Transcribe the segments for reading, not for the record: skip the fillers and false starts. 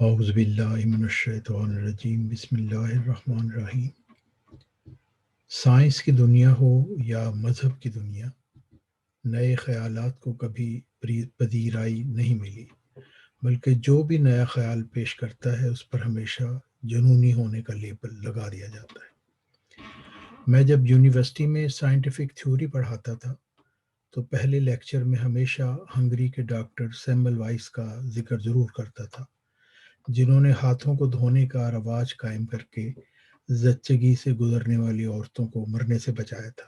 اعوذ باللہ من الشیطان الرجیم بسم اللہ الرحمن الرحیم۔ سائنس کی دنیا ہو یا مذہب کی دنیا، نئے خیالات کو کبھی پذیرائی نہیں ملی، بلکہ جو بھی نیا خیال پیش کرتا ہے اس پر ہمیشہ جنونی ہونے کا لیبل لگا دیا جاتا ہے۔ میں جب یونیورسٹی میں سائنٹیفک تھیوری پڑھاتا تھا تو پہلے لیکچر میں ہمیشہ ہنگری کے ڈاکٹر سیمل وائس کا ذکر ضرور کرتا تھا، جنہوں نے ہاتھوں کو دھونے کا رواج قائم کر کے زچگی سے گزرنے والی عورتوں کو مرنے سے بچایا تھا۔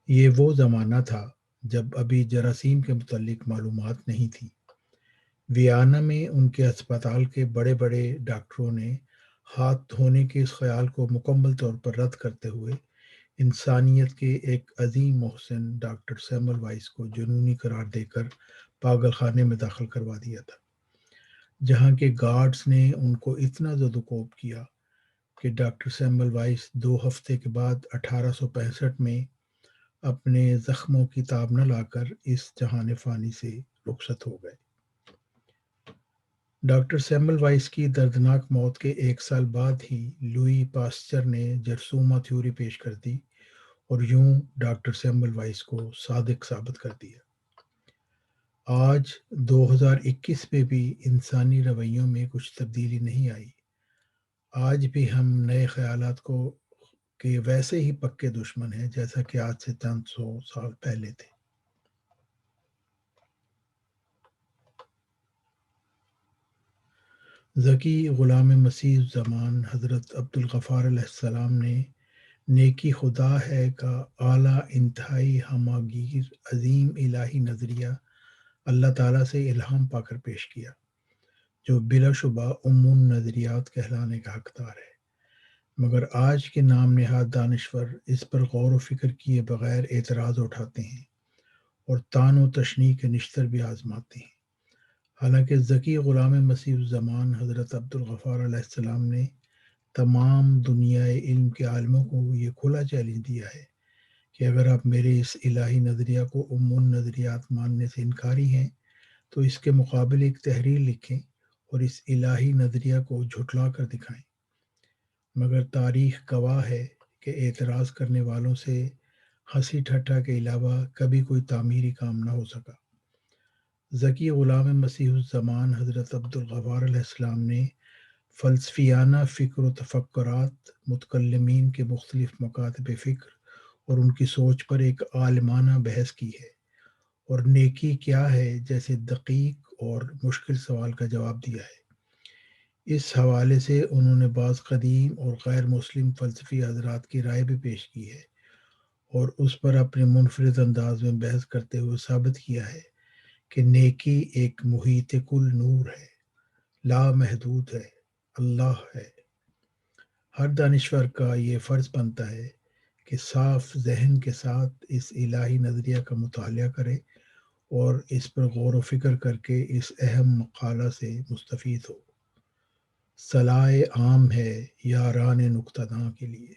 یہ وہ زمانہ تھا جب ابھی جراثیم کے متعلق معلومات نہیں تھی۔ ویانا میں ان کے اسپتال کے بڑے بڑے ڈاکٹروں نے ہاتھ دھونے کے اس خیال کو مکمل طور پر رد کرتے ہوئے انسانیت کے ایک عظیم محسن ڈاکٹر سیمل وائس کو جنونی قرار دے کر پاگل خانے میں داخل کروا دیا تھا، جہاں کے گارڈز نے ان کو اتنا زدوکوب کیا کہ ڈاکٹر سیمل وائس 2 ہفتے کے بعد 1865 میں اپنے زخموں کی تاب نہ لا کر اس جہان فانی سے رخصت ہو گئے۔ ڈاکٹر سیمل وائس کی دردناک موت کے 1 سال بعد ہی لوئی پاسچر نے جرثومہ تھیوری پیش کر دی اور یوں ڈاکٹر سیمل وائس کو صادق ثابت کر دیا۔ آج 2021 میں بھی انسانی رویوں میں کچھ تبدیلی نہیں آئی۔ آج بھی ہم نئے خیالات کو کے ویسے ہی پکے دشمن ہیں جیسا کہ آج سے چند 100 سال پہلے تھے۔ ذکی غلام مسیح الزمان حضرت عبدالغفار علیہ السلام نے نیکی خدا ہے کا اعلیٰ انتہائی ہماگیر عظیم الہی نظریہ اللہ تعالیٰ سے الہام پا کر پیش کیا، جو بلا شبہ النظریات کہلانے کا حقدار ہے، مگر آج کے نام نہاد دانشور اس پر غور و فکر کیے بغیر اعتراض اٹھاتے ہیں اور طعن و تشنیع کے نشتر بھی آزماتے ہیں۔ حالانکہ ذکی غلام مسیح الزمان حضرت عبدالغفار علیہ السلام نے تمام دنیائے علم کے عالموں کو یہ کھلا چیلنج دیا ہے کہ اگر آپ میرے اس الہی نظریہ کو النظریات ماننے سے انکاری ہیں تو اس کے مقابل ایک تحریر لکھیں اور اس الہی نظریہ کو جھٹلا کر دکھائیں۔ مگر تاریخ گواہ ہے کہ اعتراض کرنے والوں سے ہنسی ٹھٹھا کے علاوہ کبھی کوئی تعمیری کام نہ ہو سکا۔ ذکی غلام مسیح الزمان حضرت عبدالغفار علیہ السلام نے فلسفیانہ فکر و تفکرات، متکلمین کے مختلف مکاتب فکر اور ان کی سوچ پر ایک عالمانہ بحث کی ہے، اور نیکی کیا ہے جیسے دقیق اور مشکل سوال کا جواب دیا ہے۔ اس حوالے سے انہوں نے بعض قدیم اور غیر مسلم فلسفی حضرات کی رائے بھی پیش کی ہے اور اس پر اپنے منفرد انداز میں بحث کرتے ہوئے ثابت کیا ہے کہ نیکی ایک محیط کل نور ہے، لامحدود ہے، اللہ ہے۔ ہر دانشور کا یہ فرض بنتا ہے کہ صاف ذہن کے ساتھ اس الہی نظریہ کا مطالعہ کرے اور اس پر غور و فکر کر کے اس اہم مقالہ سے مستفید ہو۔ صلاح عام ہے یاران نقطہ داں کے لیے۔